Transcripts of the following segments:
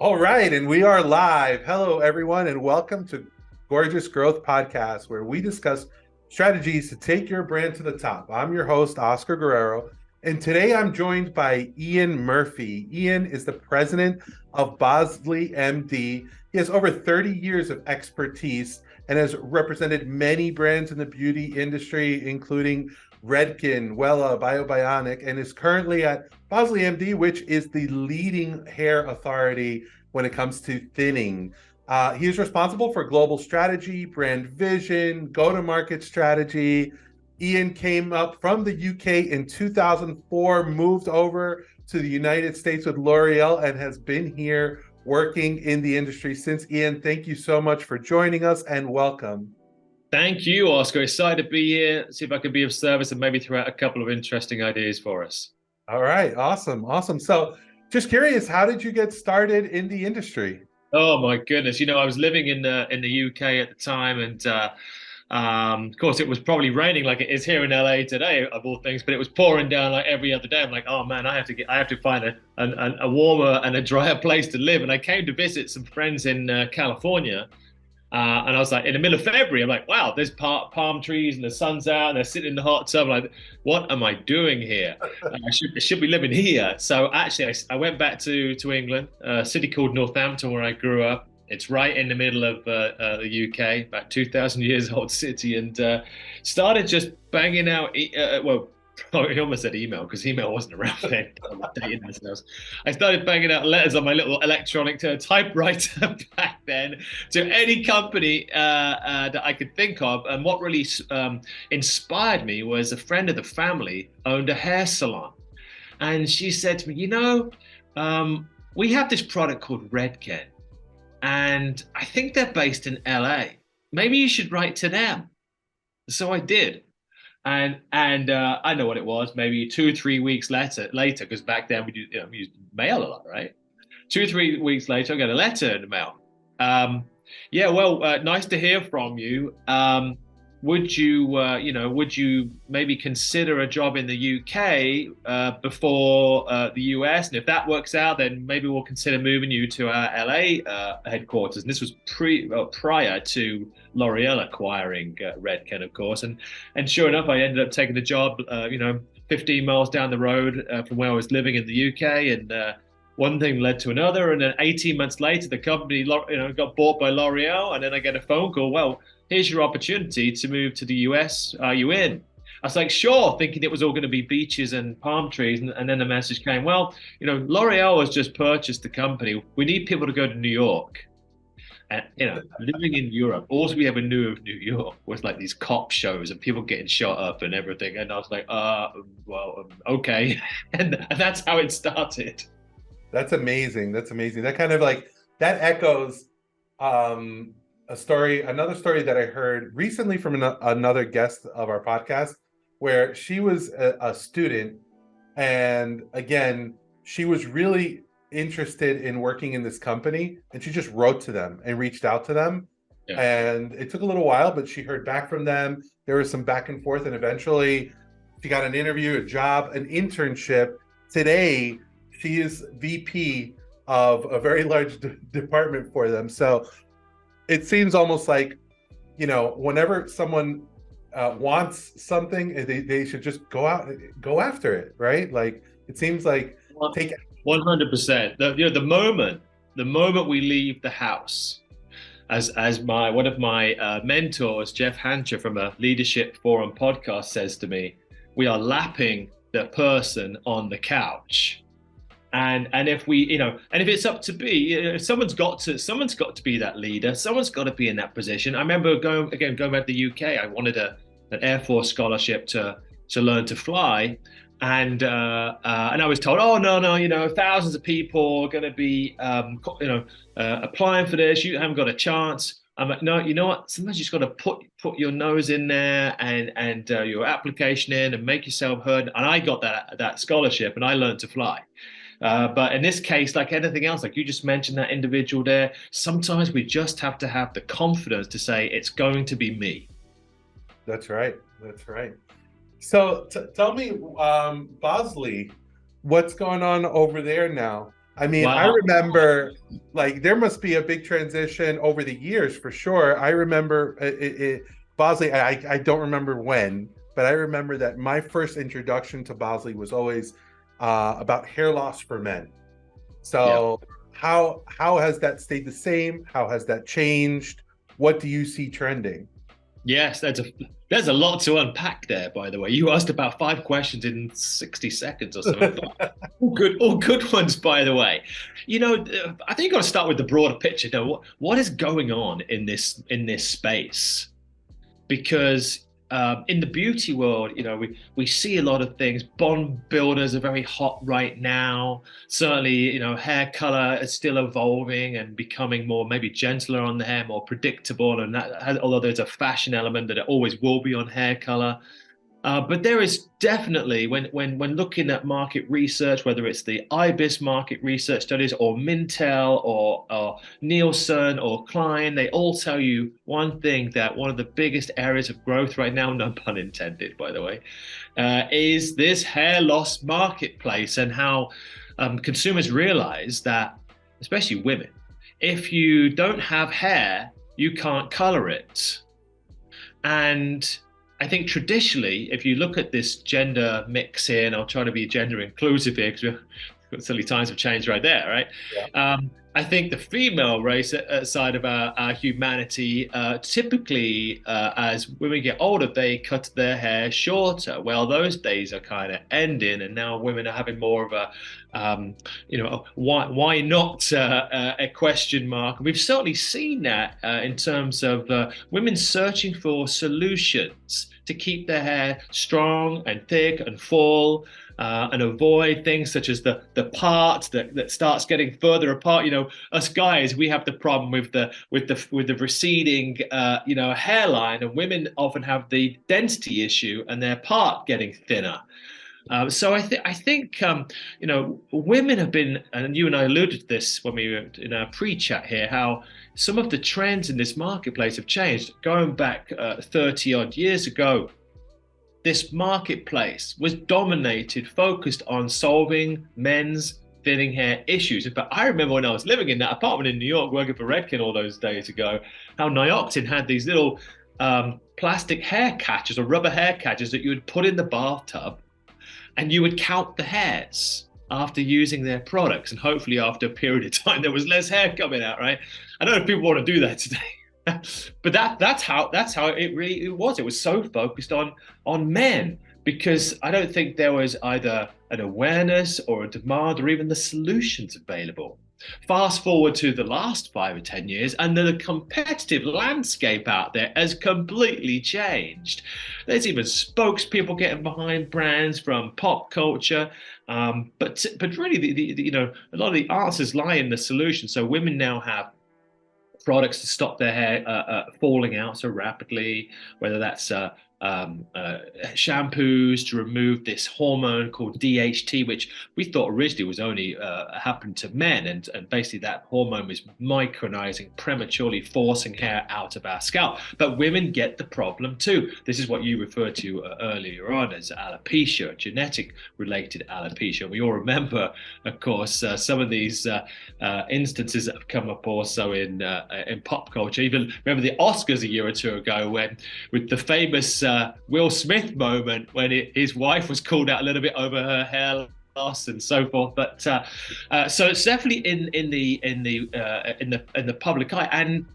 All right, and we are live. Hello, everyone, and welcome to Gorgeous Growth Podcast, where we discuss strategies to take your brand to the top. I'm your host, Oscar Guerrero, and today I'm joined by Ian Murphy. Ian is the president of BosleyMD. He has over 30 years of expertise and has represented many brands in the beauty industry, including Redken, Wella, BioBionic, and is currently at BosleyMD, which is the leading hair authority when it comes to thinning. He is responsible for global strategy, brand vision, go-to-market strategy. Ian came up from the UK in 2004, moved over to the United States with L'Oreal, and has been here working in the industry since. Ian, thank you so much for joining us and welcome. Thank you, Oscar. Excited to be here. See if I can be of service and maybe throw out a couple of interesting ideas for us. All right, awesome, awesome. So, just curious, how did you get started in the industry? Oh my goodness! I was living in the UK at the time, and of course, it was probably raining like it is here in LA today, of all things. But it was pouring down like every other day. I'm like, oh man, I have to find a warmer and a drier place to live. And I came to visit some friends in California. And I was like, in the middle of February, I'm like, wow, there's palm trees and the sun's out and they're sitting in the hot tub. I'm like, what am I doing here? I should be living here. So actually, I went back to England, a city called Northampton, where I grew up. It's right in the middle of the UK, about 2,000 years old city, and started just banging out, well, I almost said email because email wasn't around then. I started banging out letters on my little electronic typewriter back then to any company that I could think of. And what really inspired me was a friend of the family owned a hair salon. And she said to me, we have this product called Redken, and I think they're based in LA. Maybe you should write to them. So I did. And I know what it was. Maybe 2 or 3 weeks later, because back then we used mail a lot, right? 2 or 3 weeks later, I got a letter in the mail. Yeah, well, nice to hear from you. Would you maybe consider a job in the UK before the US? And if that works out, then maybe we'll consider moving you to our LA headquarters. And this was prior to L'Oreal acquiring Redken, of course. And sure enough, I ended up taking the job, 15 miles down the road from where I was living in the UK. And one thing led to another, and then 18 months later, the company got bought by L'Oreal, and then I get a phone call. Well, here's your opportunity to move to the US. Are you in? I was like, sure, thinking it was all going to be beaches and palm trees, and then the message came. Well, L'Oreal has just purchased the company. We need people to go to New York. And living in Europe, all we ever knew of New York was like these cop shows and people getting shot up and everything. And I was like, okay, and that's how it started. That's amazing. That's amazing. That kind of that echoes another story that I heard recently from another guest of our podcast, where she was a student, and again, she was really interested in working in this company, and she just wrote to them and reached out to them. Yeah. And it took a little while, but she heard back from them. There was some back and forth, and eventually she got an interview, a job, an internship. Today, she is VP of a very large department for them. So it seems almost like, whenever someone wants something, they should just go after it, right? Like, it seems like take 100%. The moment we leave the house, as one of my mentors, Jeff Hancher from a Leadership Forum podcast, says to me, we are lapping the person on the couch. And if if it's up to be, someone's got to be that leader. Someone's got to be in that position. I remember going back to the UK. I wanted an Air Force scholarship to learn to fly, and I was told, oh no, thousands of people are going to be applying for this. You haven't got a chance. I'm like, no, you know what? Sometimes you just got to put your nose in there and your application in and make yourself heard. And I got that scholarship, and I learned to fly. But in this case, like anything else, like you just mentioned that individual there, sometimes we just have to have the confidence to say it's going to be me. That's right. That's right. So tell me, Bosley, what's going on over there now? I mean, I Wow. remember like there must be a big transition over the years for sure. I remember Bosley, I don't remember when, but I remember that my first introduction to Bosley was always about hair loss for men. Yeah. So how has that stayed the same? How has that changed? What do you see trending? Yes, there's a lot to unpack there, by the way. You asked about 5 questions in 60 seconds or something. All good ones, by the way. I think you got to start with the broader picture. Now, what is going on in this space? Because in the beauty world, we see a lot of things. Bond builders are very hot right now. Certainly, hair color is still evolving and becoming more maybe gentler on the hair, more predictable. And although there's a fashion element that it always will be on hair color, but there is definitely, when looking at market research, whether it's the IBIS market research studies or Mintel or Nielsen or Klein, they all tell you one thing, that one of the biggest areas of growth right now, no pun intended, by the way, is this hair loss marketplace, and how consumers realize that, especially women, if you don't have hair, you can't color it. And I think traditionally, if you look at this gender mix here, and I'll try to be gender inclusive here because silly times have changed right there, right? Yeah. I think the female race side of our humanity, typically, as women get older, they cut their hair shorter. Well, those days are kind of ending, and now women are having more of a, why not a question mark. And we've certainly seen that in terms of women searching for solutions to keep their hair strong and thick and full, and avoid things such as the part that starts getting further apart. Us guys, we have the problem with the receding hairline, and women often have the density issue and their part getting thinner. So I think women have been, and you and I alluded to this when we were in our pre-chat here, how some of the trends in this marketplace have changed. Going back 30 odd years ago, this marketplace was focused on solving men's thinning hair issues. In fact, I remember when I was living in that apartment in New York, working for Redken all those days ago, how Nioxin had these little plastic hair catchers or rubber hair catchers that you would put in the bathtub, and you would count the hairs after using their products. And hopefully after a period of time, there was less hair coming out, right? I don't know if people want to do that today. But that's how it really was. It was so focused on men, because I don't think there was either an awareness or a demand or even the solutions available. Fast forward to the last 5 or 10 years, and the competitive landscape out there has completely changed. There's even spokespeople getting behind brands from pop culture, but really, a lot of the answers lie in the solution. So women now have products to stop their hair falling out so rapidly, whether that's shampoos to remove this hormone called DHT, which we thought originally was only happened to men, and basically that hormone was micronizing, prematurely forcing hair out of our scalp. But women get the problem too. This is what you referred to earlier on as alopecia, genetic related alopecia. We all remember, of course, some of these instances that have come up also in pop culture. Even remember the Oscars a year or two ago, when with the famous Will Smith moment when his wife was called out a little bit over her hair loss and so forth. But so it's definitely in the public eye. And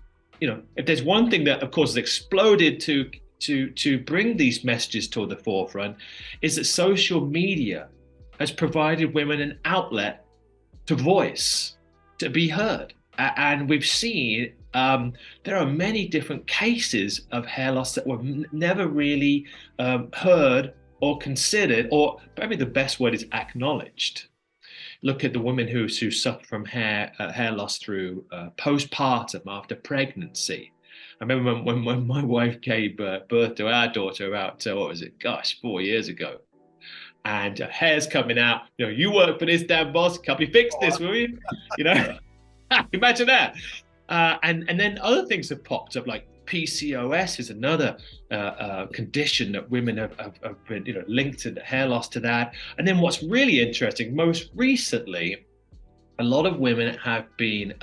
if there's one thing that, of course, has exploded to bring these messages to the forefront, is that social media has provided women an outlet to voice, to be heard. And we've seen there are many different cases of hair loss that were never really heard or considered, or maybe the best word is acknowledged. Look at the women who suffer from hair loss through postpartum, after pregnancy. I remember when my wife gave birth to our daughter about, 4 years ago. And hair's coming out. You work for this damn boss company, fix this, will you? Imagine that. And then other things have popped up, like PCOS is another condition that women have been linked to the hair loss to that. And then what's really interesting, most recently, a lot of women have been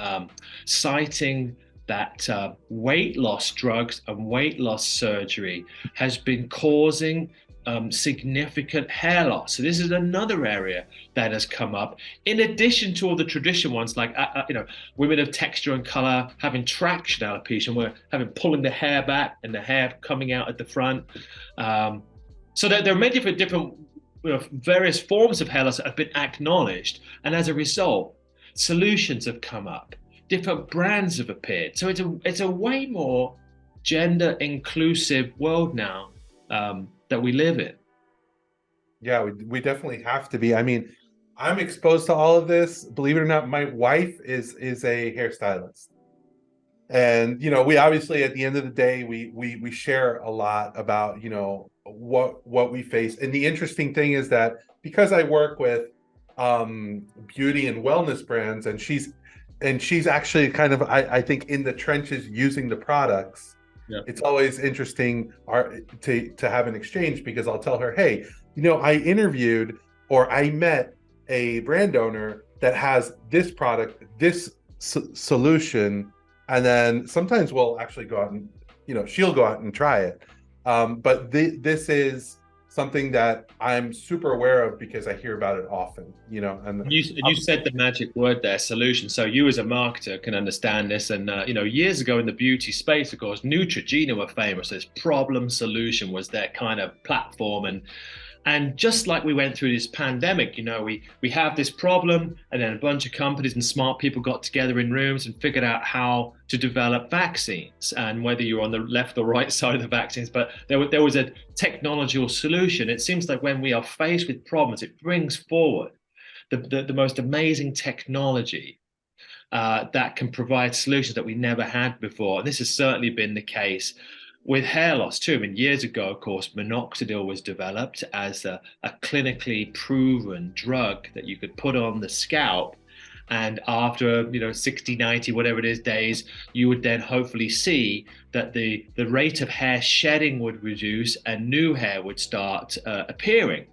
citing that weight loss drugs and weight loss surgery has been causing significant hair loss. So this is another area that has come up, in addition to all the traditional ones like women of texture and color having traction alopecia, and we're having pulling the hair back and the hair coming out at the front. So there are many different various forms of hair loss that have been acknowledged, and as a result, solutions have come up, different brands have appeared. So it's a way more gender inclusive world now that we live in. Yeah, we definitely have to be. I mean, I'm exposed to all of this. Believe it or not, my wife is a hairstylist. And we obviously at the end of the day we share a lot about what we face. And the interesting thing is that because I work with beauty and wellness brands, and she's actually kind of I think in the trenches using the products. Yeah. It's always interesting to have an exchange, because I'll tell her, hey, I interviewed or I met a brand owner that has this product, this solution. And then sometimes we'll actually go out and, she'll go out and try it. But this is something that I'm super aware of because I hear about it often, and you said the magic word there, solution. So you as a marketer can understand this. And, years ago in the beauty space, of course, Neutrogena were famous. This problem solution was their kind of platform. And just like we went through this pandemic, we have this problem, and then a bunch of companies and smart people got together in rooms and figured out how to develop vaccines. And whether you're on the left or right side of the vaccines, but there was a technological solution. It seems like when we are faced with problems, it brings forward the most amazing technology that can provide solutions that we never had before. And this has certainly been the case with hair loss too. I mean, years ago, of course, minoxidil was developed as a clinically proven drug that you could put on the scalp. And after 60, 90, whatever it is, days, you would then hopefully see that the rate of hair shedding would reduce and new hair would start appearing.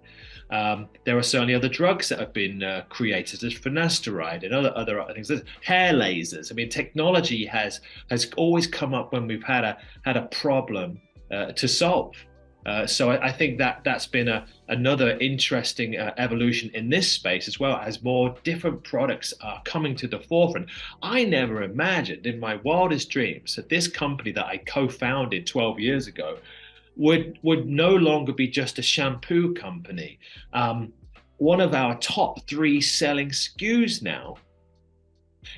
There are certainly other drugs that have been created, as finasteride and other things. There's hair lasers. I mean, technology has always come up when we've had a problem to solve. So I think that's been another interesting evolution in this space as well, as more different products are coming to the forefront. I never imagined in my wildest dreams that this company that I co-founded 12 years ago would no longer be just a shampoo company. One of our top 3 selling SKUs now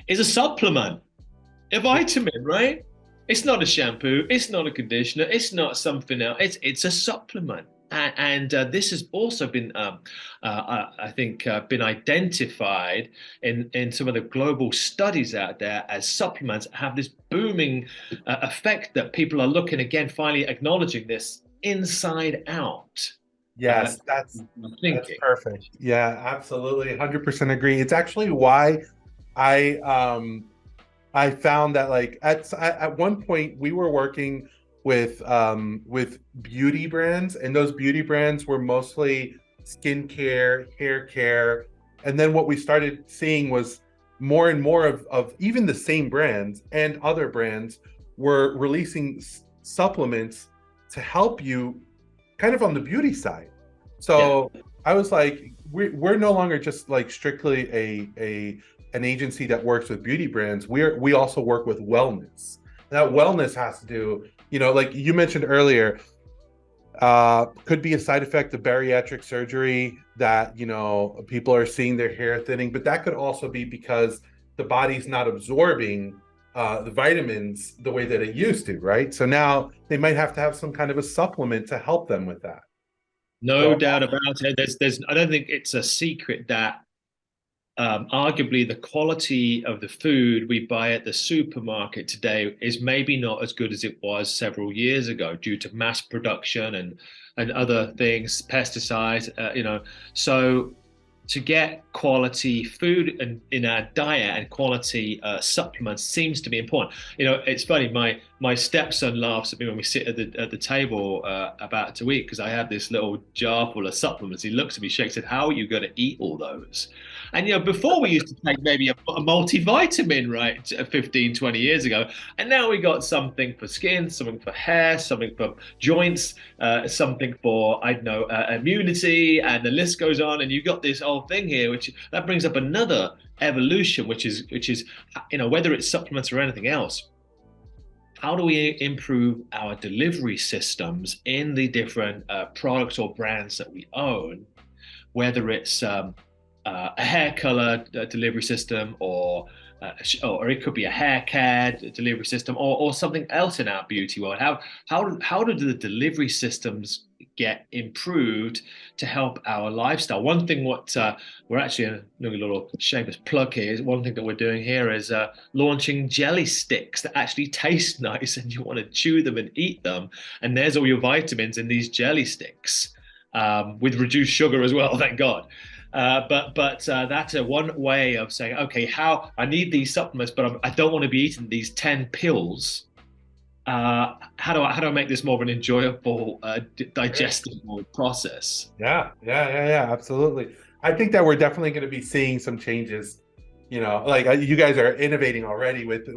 is a supplement, a vitamin, right? It's not a shampoo, it's not a conditioner, it's not something else. It's a supplement. And this has also been, I think, been identified in some of the global studies out there as supplements have this booming effect that people are looking again, finally acknowledging this inside out. yes, that's perfect. Yeah, absolutely, 100% agree. It's actually why I found that, like, at one point we were working with beauty brands, and those beauty brands were mostly skincare, hair care. And then what we started seeing was more and more of even the same brands and other brands were releasing supplements to help you kind of on the beauty side. So yeah. I was like, we're no longer just like strictly an agency that works with beauty brands. We also work with wellness. That wellness has to do, like you mentioned earlier, could be a side effect of bariatric surgery that, people are seeing their hair thinning, but that could also be because the body's not absorbing the vitamins the way that it used to, right? So now they might have to have some kind of a supplement to help them with that. No doubt about it. I don't think it's a secret that arguably the quality of the food we buy at the supermarket today is maybe not as good as it was several years ago due to mass production and other things, pesticides, So to get quality food in our diet and quality supplements seems to be important. It's funny. My stepson laughs at me when we sit at the table about to eat because I have this little jar full of supplements. He looks at me, shakes his head, "How are you going to eat all those?" And before we used to take maybe a multivitamin, right, 15, 20 years ago, and now we got something for skin, something for hair, something for joints, something for, I don't know, immunity, and the list goes on. And you've got this whole thing here, which that brings up another evolution, which is whether it's supplements or anything else. How do we improve our delivery systems in the different products or brands that we own, whether it's a hair color delivery system, or it could be a hair care delivery system, or something else in our beauty world. How do the delivery systems get improved to help our lifestyle? One thing what we're actually doing, a little shameless plug here, is one thing that we're doing here is launching jelly sticks that actually taste nice and you want to chew them and eat them, and there's all your vitamins in these jelly sticks, with reduced sugar as well, thank God. But that's one way of saying, okay, how I need these supplements, but I don't want to be eating these 10 pills. How do I make this more of an enjoyable, digestible process? Yeah, absolutely. I think that we're definitely going to be seeing some changes. Like you guys are innovating already with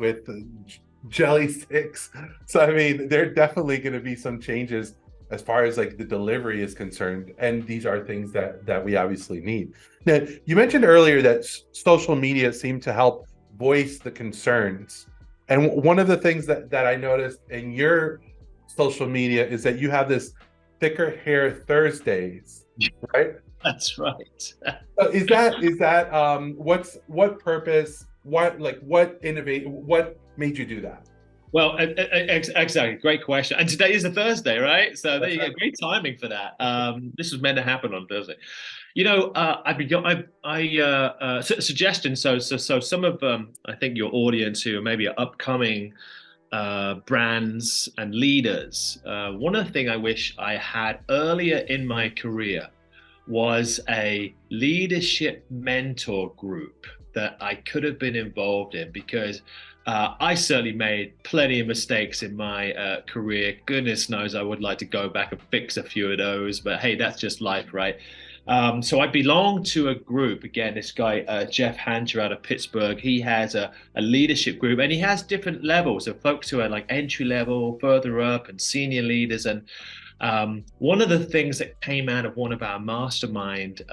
jelly sticks. So I mean, there are definitely going to be some changes as far as like the delivery is concerned, and these are things that we obviously need. Now, you mentioned earlier that social media seem to help voice the concerns, and one of the things that I noticed in your social media is that you have this thicker hair Thursdays, right? That's right. So is that what purpose, what innovate, what made you do that? Well, exactly. Great question. And today is a Thursday, right? So there That's you right. go. Great timing for that. This was meant to happen on Thursday. Suggestions. So some of I think your audience who maybe are upcoming brands and leaders. One of the things I wish I had earlier in my career was a leadership mentor group that I could have been involved in, because I certainly made plenty of mistakes in my career. Goodness knows I would like to go back and fix a few of those, but hey, that's just life, right? So I belong to a group. Again, this guy, Jeff Hancher out of Pittsburgh, he has a leadership group, and he has different levels of folks who are like entry level, further up, and senior leaders. And one of the things that came out of one of our mastermind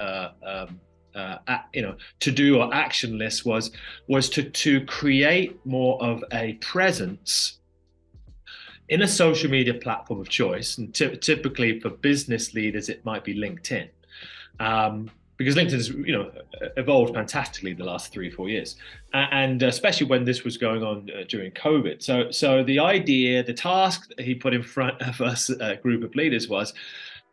to do or action list was to create more of a presence in a social media platform of choice. And typically for business leaders, it might be LinkedIn. Because LinkedIn has, evolved fantastically the last 3 or 4 years, and especially when this was going on during COVID. So the idea, the task that he put in front of us, a group of leaders, was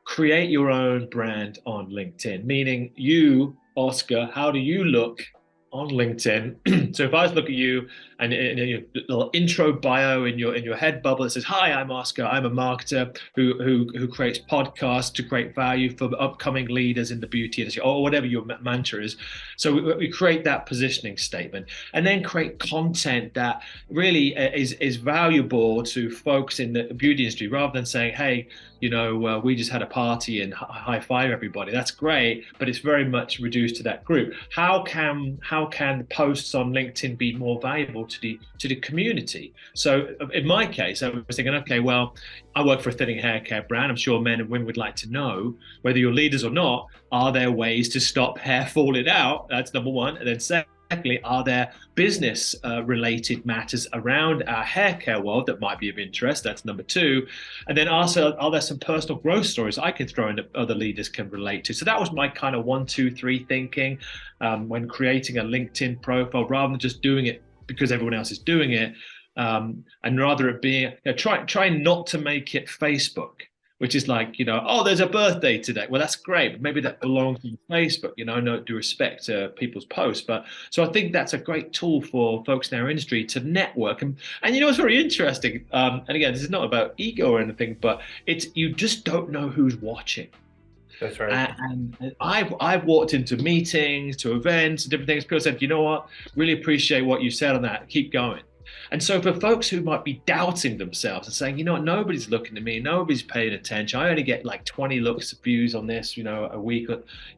create your own brand on LinkedIn. Meaning, you, Oscar, how do you look on LinkedIn? So if I was to look at you and your little intro bio in your head bubble that says, "Hi, I'm Oscar. I'm a marketer who creates podcasts to create value for upcoming leaders in the beauty industry," or whatever your mantra is. So we create that positioning statement, and then create content that really is valuable to folks in the beauty industry, rather than saying, "Hey, we just had a party and high five everybody." That's great, but it's very much reduced to that group. How can posts on LinkedIn be more valuable to the community? So in my case, I was thinking, okay, well, I work for a thinning hair care brand. I'm sure men and women would like to know, whether you're leaders or not, are there ways to stop hair falling out? That's number one. And then secondly, are there business related matters around our hair care world that might be of interest? That's number two. And then also, are there some personal growth stories I can throw in that other leaders can relate to? So that was my kind of 1, 2, 3 thinking when creating a LinkedIn profile, rather than just doing it because everyone else is doing it, and rather it being, try not to make it Facebook, which is like, oh, there's a birthday today. Well, that's great, but maybe that belongs to Facebook. No due respect to people's posts, but so I think that's a great tool for folks in our industry to network. And it's very interesting. And again, this is not about ego or anything, but it's, you just don't know who's watching. That's right. And I've walked into meetings, to events, different things. People said, you know what, really appreciate what you said on that. Keep going. And so for folks who might be doubting themselves and saying, you know what, nobody's looking at me, nobody's paying attention. I only get like 20 looks, views on this, a week.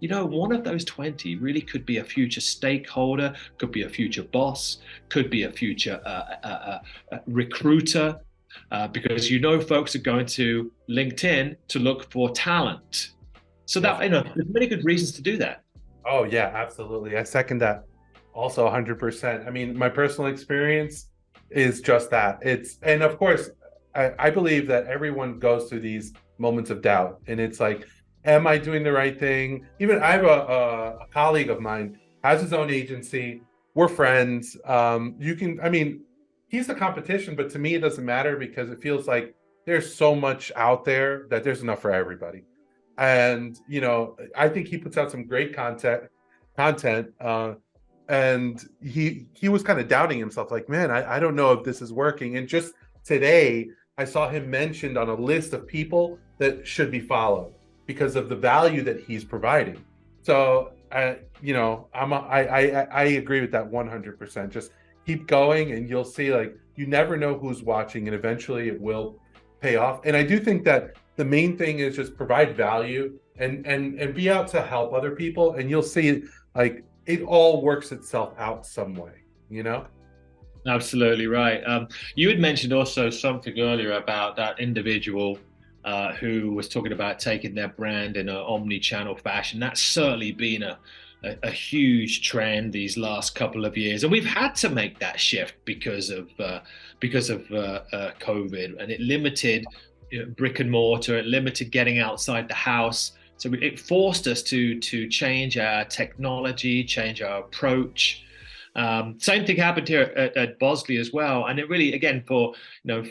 One of those 20 really could be a future stakeholder, could be a future boss, could be a future recruiter, because folks are going to LinkedIn to look for talent. So That's that, there's many good reasons to do that. Oh yeah, absolutely. I second that also 100%. I mean, my personal experience is just that. And of course, I believe that everyone goes through these moments of doubt. And it's like, am I doing the right thing? Even I have a colleague of mine has his own agency. We're friends. I mean, he's the competition, but to me, it doesn't matter because it feels like there's so much out there that there's enough for everybody. And I think he puts out some great content and he was kind of doubting himself, like, man, I don't know if this is working. And just today I saw him mentioned on a list of people that should be followed because of the value that he's providing. So I agree with that 100%. Just keep going and you'll see, like, you never know who's watching and eventually it will pay off. And I do think that the main thing is just provide value and be out to help other people, and you'll see, like, it all works itself out some way. Absolutely right. You had mentioned also something earlier about that individual who was talking about taking their brand in an omni-channel fashion. That's certainly been a huge trend these last couple of years, and we've had to make that shift because of COVID, and it limited brick and mortar. It limited getting outside the house. So it forced us to change our technology, change our approach. Same thing happened here at Bosley as well. And it really, again, for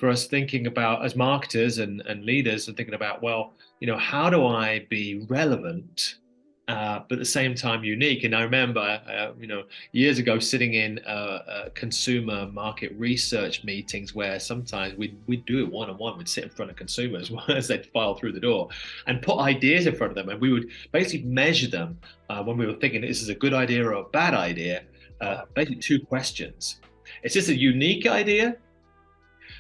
us thinking about as marketers and leaders and thinking about, well, how do I be relevant, but at the same time unique? And I remember, years ago sitting in consumer market research meetings where sometimes we'd do it one-on-one. We'd sit in front of consumers as they'd file through the door and put ideas in front of them. And we would basically measure them when we were thinking, this is a good idea or a bad idea. Basically 2 questions. Is this a unique idea?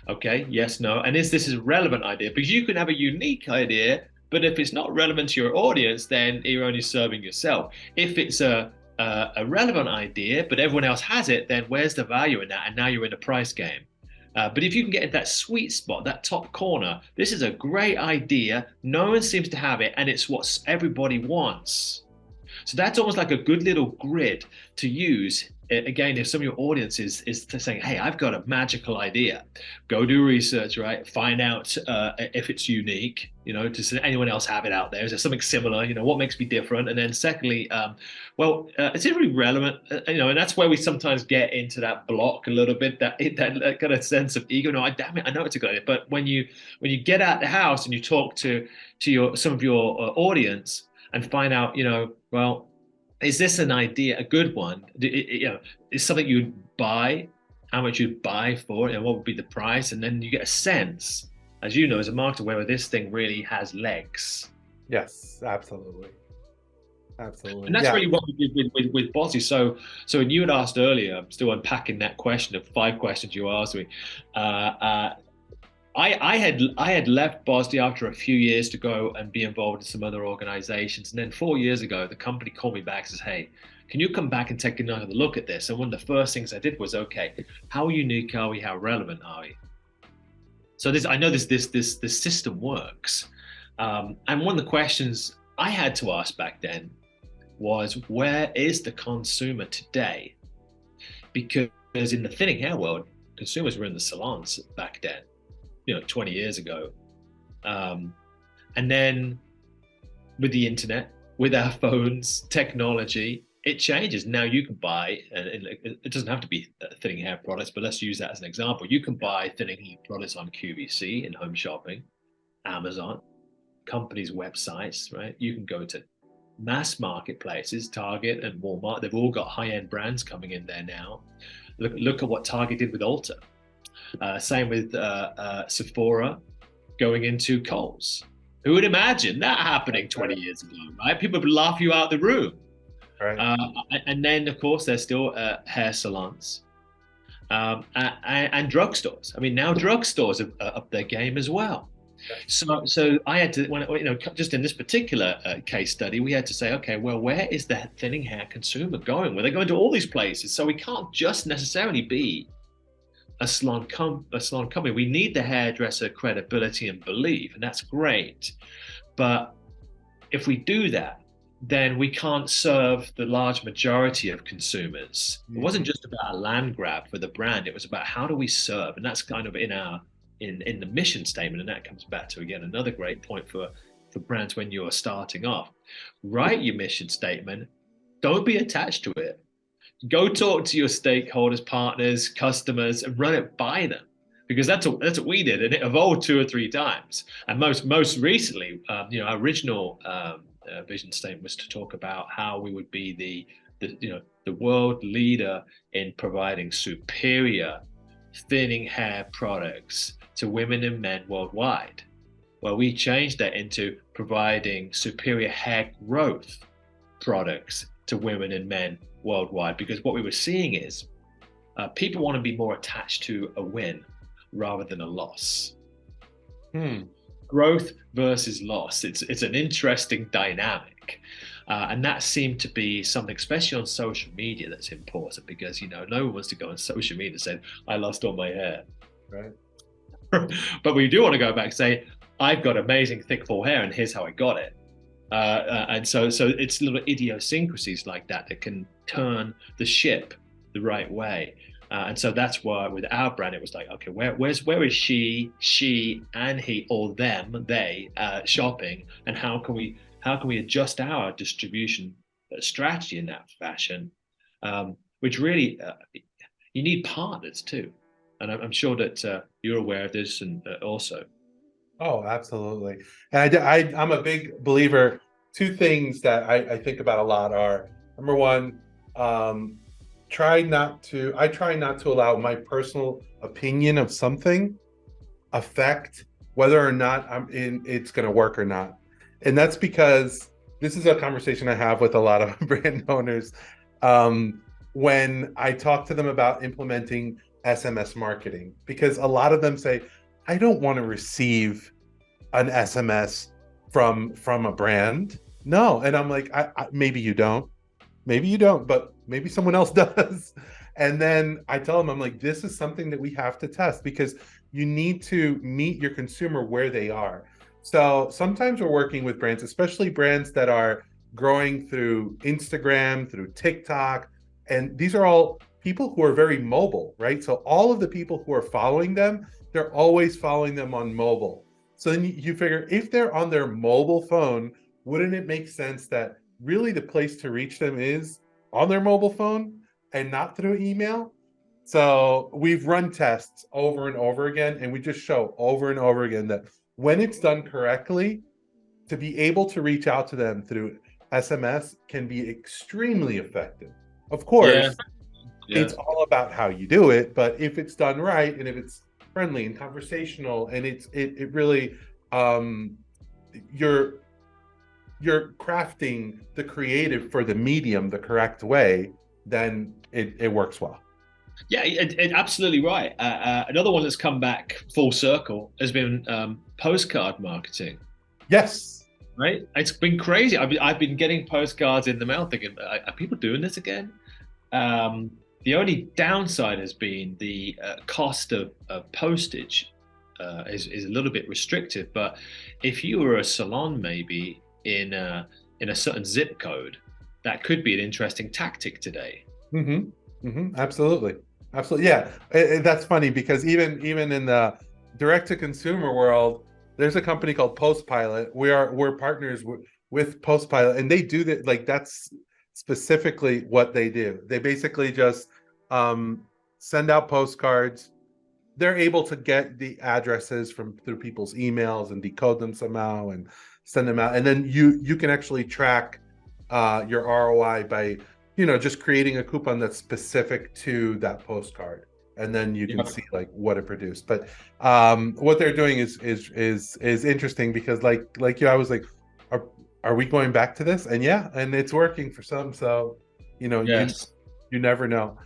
Okay, yes, no. And is this a relevant idea? Because you can have a unique idea, but if it's not relevant to your audience, then you're only serving yourself. If it's a relevant idea, but everyone else has it, then where's the value in that? And now you're in a price game. But if you can get in that sweet spot, that top corner, this is a great idea. No one seems to have it, and it's what everybody wants. So that's almost like a good little grid to use. Again, if some of your audience is saying, hey, I've got a magical idea, go do research, right? Find out if it's unique, does anyone else have it out there? Is there something similar? What makes me different? And then secondly, is it really relevant? And that's where we sometimes get into that block a little bit, that kind of sense of ego. No, damn it, I know it's a good idea. But when you get out the house and you talk to some of your audience and find out, well, is this an idea, a good one? Is something you'd buy, how much you'd buy for it, and what would be the price? And then you get a sense, as you know, as a marketer, whether this thing really has legs. Yes, absolutely. Absolutely. And that's really what we did with Bosley. So when you had asked earlier, I'm still unpacking that question of 5 questions you asked me. I had left Bosley after a few years to go and be involved in some other organizations. And then 4 years ago, the company called me back and says, hey, can you come back and take another look at this? And one of the first things I did was, okay, how unique are we? How relevant are we? So I know this system works. And one of the questions I had to ask back then was, where is the consumer today? Because in the thinning hair world, consumers were in the salons back then. 20 years ago. And then with the internet, with our phones, technology, it changes. Now you can buy, and it doesn't have to be thinning hair products, but let's use that as an example. You can buy thinning hair products on QVC in home shopping, Amazon, companies' websites, right? You can go to mass marketplaces, Target and Walmart. They've all got high-end brands coming in there now. Look at what Target did with Ulta. Same with Sephora going into Kohl's. Who would imagine that happening 20 years ago, right? People would laugh you out of the room. Right. Uh, and then, of course, there's still hair salons and drugstores. I mean, now drugstores have upped their game as well. So I had to, just in this particular case study, we had to say, okay, well, where is the thinning hair consumer going? Well, they're going to all these places. So we can't just necessarily be a salon company. We need the hairdresser credibility and belief, and that's great. But if we do that, then we can't serve the large majority of consumers. It wasn't just about a land grab for the brand. It was about how do we serve, and that's kind of in the mission statement. And that comes back to, again, another great point for brands when you're starting off. Write your mission statement. Don't be attached to it. Go talk to your stakeholders, partners, customers, and run it by them, because that's what we did, and it evolved 2 or 3 times. And most recently, our original vision statement was to talk about how we would be the world leader in providing superior thinning hair products to women and men worldwide. Well, we changed that into providing superior hair growth products to women and men worldwide, because what we were seeing is people want to be more attached to a win rather than a loss. Growth versus loss. It's an interesting dynamic. And that seemed to be something, especially on social media, that's important, because no one wants to go on social media and say, I lost all my hair. Right. But we do want to go back and say, I've got amazing thick full hair and here's how I got it. And so it's little idiosyncrasies like that can turn the ship the right way. And so that's why with our brand, it was like, okay, where is she and he, or them, they shopping, and how can we adjust our distribution strategy in that fashion? Which really, you need partners too. And I'm sure that you're aware of this, and also. Oh, absolutely. And I'm a big believer. 2 things that I think about a lot are, number one, I try not to allow my personal opinion of something affect whether or not it's going to work or not. And that's because this is a conversation I have with a lot of brand owners when I talk to them about implementing SMS marketing, because a lot of them say, I don't want to receive an SMS from a brand. No. And I'm like, maybe you don't, but maybe someone else does. And then I tell them, I'm like, this is something that we have to test, because you need to meet your consumer where they are. So sometimes we're working with brands, especially brands that are growing through Instagram, through TikTok. And these are all people who are very mobile, right? So all of the people who are following them, they're always following them on mobile. So then you figure, if they're on their mobile phone, wouldn't it make sense that really the place to reach them is on their mobile phone and not through email? So we've run tests over and over again, and we just show over and over again that when it's done correctly, to be able to reach out to them through SMS can be extremely effective. Of course, it's all about how you do it, but if it's done right, and if it's friendly and conversational, and it really you're crafting the creative for the medium the correct way, then it works well. Yeah, absolutely right. Another one that's come back full circle has been postcard marketing. Yes. Right. It's been crazy. I've been getting postcards in the mail thinking, are people doing this again? The only downside has been the cost of postage is a little bit restrictive. But if you were a salon maybe in a certain zip code, that could be an interesting tactic today. Absolutely. Yeah. That's funny, because even in the direct to consumer world, there's a company called Postpilot. We're partners with Postpilot, and they do that. Like, that's specifically what they do. They basically just send out postcards. They're able to get the addresses through people's emails and decode them somehow and send them out. And then you can actually track your ROI by just creating a coupon that's specific to that postcard. and then you can Yeah. see like what it produced. But what they're doing is interesting because like you, I was like, are are we going back to this? And yeah, and it's working for some. So Yes. you never know.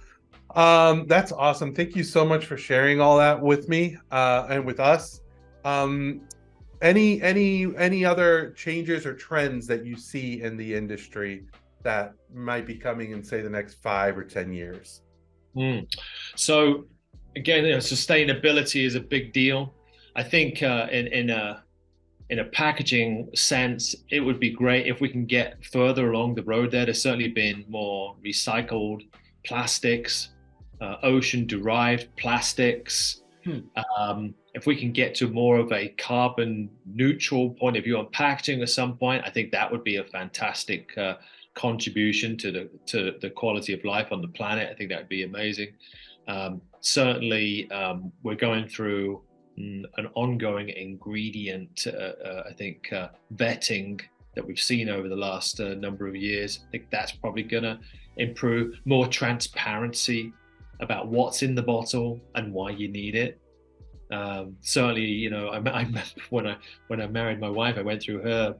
That's awesome. Thank you so much for sharing all that with me and with us. Um, any other changes or trends that you see in the industry that might be coming in, say, the next 5 or 10 years? Mm. So again, sustainability is a big deal. I think in a packaging sense, it would be great if we can get further along the road there. There's certainly been more recycled plastics, ocean-derived plastics. Hmm. If we can get to more of a carbon neutral point of view on packaging at some point, I think that would be a fantastic contribution to the quality of life on the planet. I think that would be amazing. Certainly, we're going through an ongoing ingredient, I think, vetting that we've seen over the last number of years. I think that's probably going to improve more transparency about what's in the bottle and why you need it. Certainly, I remember when I married my wife, I went through her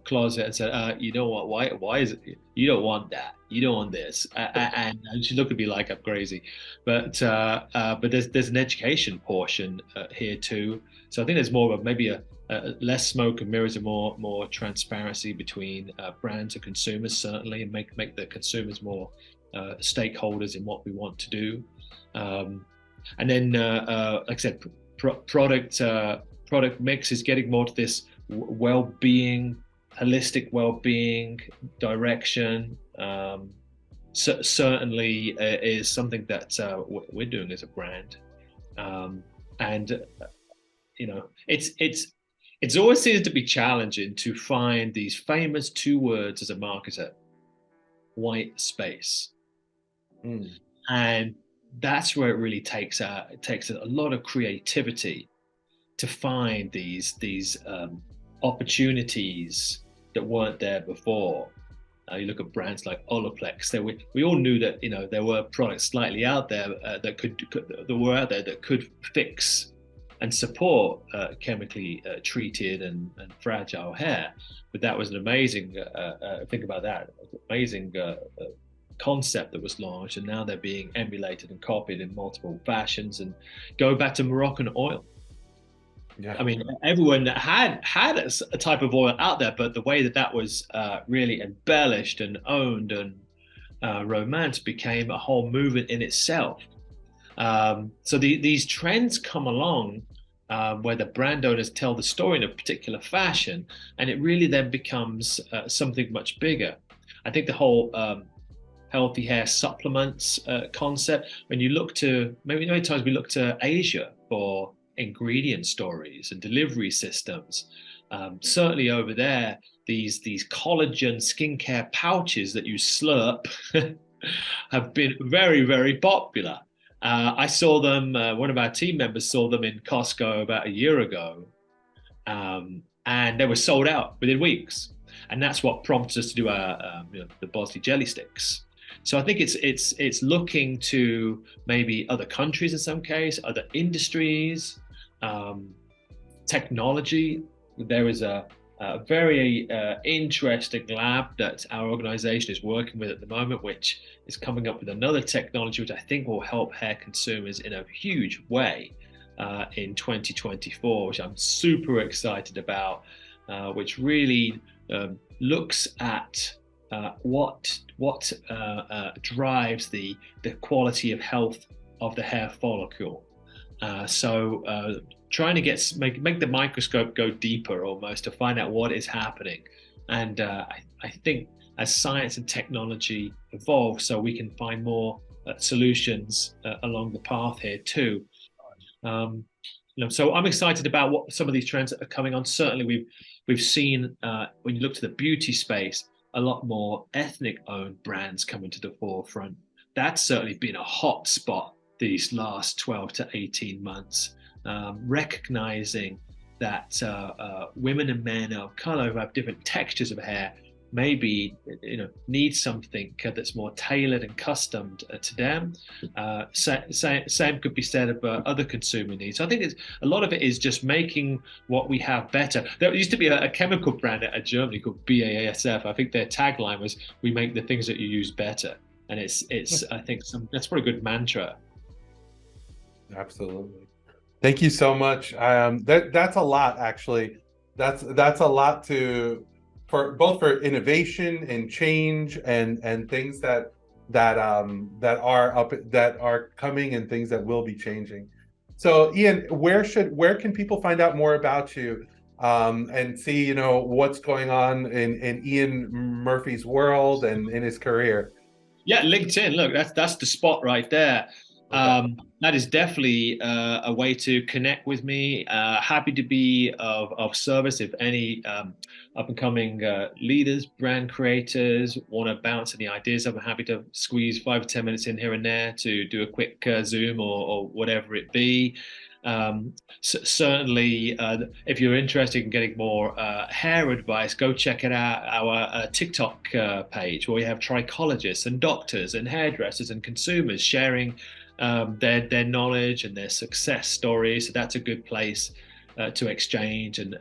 closet and said, you know what? Why is it? You don't want that. You don't want this. And she looked at me like I'm crazy. But there's an education portion here too. So I think there's more of maybe a less smoke and mirrors and more transparency between brands and consumers, certainly, and make the consumers more stakeholders in what we want to do. And then, like I said, product mix is getting more to this well-being, holistic well-being direction. Certainly is something that we're doing as a brand, and it's always seems to be challenging to find these famous two words as a marketer: white space. Hmm. And that's where it really takes a lot of creativity to find these opportunities that weren't there before. You look at brands like Olaplex. We all knew that there were products slightly out there that could fix and support chemically treated and fragile hair. But that was an amazing think about that amazing concept that was launched, and now they're being emulated and copied in multiple fashions. And go back to Moroccan oil. Yeah. I mean, everyone had a type of oil out there, but the way that was really embellished and owned and romanced became a whole movement in itself. So these trends come along where the brand owners tell the story in a particular fashion, and it really then becomes something much bigger. I think the whole healthy hair supplements concept, when you look to, many times we look to Asia for ingredient stories and delivery systems. Certainly over there, these collagen skincare pouches that you slurp have been very, very popular. I saw them, one of our team members saw them in Costco about a year ago, and they were sold out within weeks. And that's what prompted us to do the Bosley jelly sticks. So I think it's looking to maybe other countries in some case, other industries, technology. There is a very interesting lab that our organization is working with at the moment, which is coming up with another technology which I think will help hair consumers in a huge way in 2024, which I'm super excited about, which really looks at what drives the quality of health of the hair follicle. So trying to make the microscope go deeper almost to find out what is happening. And I think as science and technology evolve, so we can find more solutions along the path here too. So I'm excited about what some of these trends that are coming on. Certainly, we've seen when you look to the beauty space, a lot more ethnic-owned brands coming to the forefront. That's certainly been a hot spot these last 12 to 18 months, recognizing that women and men of color who have different textures of hair maybe need something that's more tailored and custom to them. Same could be said of other consumer needs. So I think a lot of it is just making what we have better. There used to be a chemical brand out of Germany called BASF. I think their tagline was "We make the things that you use better," and it's I think that's probably a good mantra. Absolutely. Thank you so much. That's a lot, actually. That's a lot for both for innovation and change and things that are coming and things that will be changing. So, Ian, where can people find out more about you, and see what's going on in Ian Murphy's world and in his career? Yeah, LinkedIn. Look, that's the spot right there. Okay. That is definitely a way to connect with me. Happy to be of service if any up and coming leaders, brand creators want to bounce any ideas. I'm happy to squeeze 5 or 10 minutes in here and there to do a quick Zoom or whatever it be. Certainly, if you're interested in getting more hair advice, go check it out our TikTok page, where we have trichologists and doctors and hairdressers and consumers sharing their knowledge and their success stories. So that's a good place to exchange. And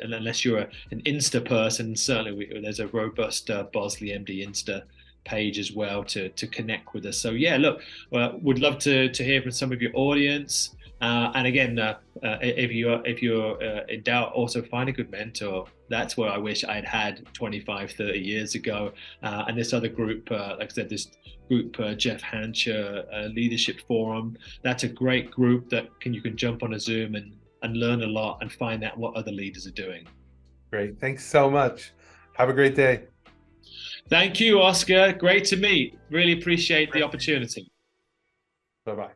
unless you're an Insta person, certainly there's a robust BosleyMD Insta page as well to connect with us. So yeah, look, would love to hear from some of your audience. And again, if you're in doubt, also find a good mentor. That's what I wish I'd had 25, 30 years ago. And this other group, like I said, this group, Jeff Hancher Leadership Forum, that's a great group that you can jump on a Zoom and learn a lot and find out what other leaders are doing. Great. Thanks so much. Have a great day. Thank you, Oscar. Great to meet. Really appreciate the opportunity. Bye-bye.